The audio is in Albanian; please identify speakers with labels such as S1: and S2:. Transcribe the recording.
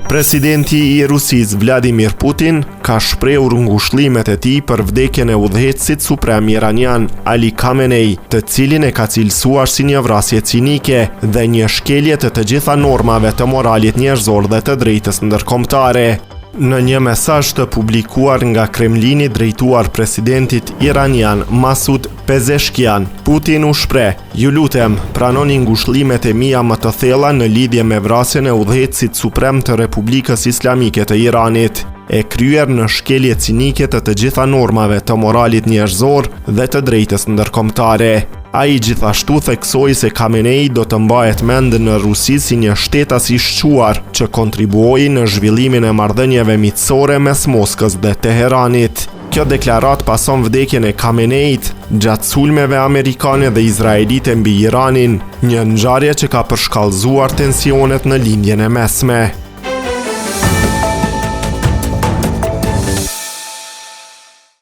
S1: Presidenti i Rusisë Vladimir Putin ka shprehur ngushëllimet e tij për vdekjen e udhëheqësit suprem iranian Ali Khamenei, të cilin e ka cilësuar si një vrasje cinike dhe një shkelje të gjitha normave të moralit njerëzor dhe të drejtës ndërkombëtare. Në një mesazh të publikuar nga Kremlini drejtuar presidentit iranian Masud Pezeshkian, Putin u shpreh: "Ju lutem, pranoni ngushëllimet e mia më të thella në lidhje me vrasjen e udhëheqësit suprem të Republikës Islamike të Iranit, e kryer në shkelje cinike të gjitha normave të moralit njerëzor dhe të drejtës ndërkombëtare." Ai gjithashtu theksoi se Khamenei do të mbahet mend në Rusi si një shtetas i shquar që kontribuoi në zhvillimin e marrëdhënieve miqësore mes Moskës dhe Teheranit. Kjo deklarat pason vdekjen e Khameneit gjatë sulmeve amerikane dhe izraelite mbi Iranin, një ngjarje që ka përshkallëzuar tensionet në lindjen e mesme.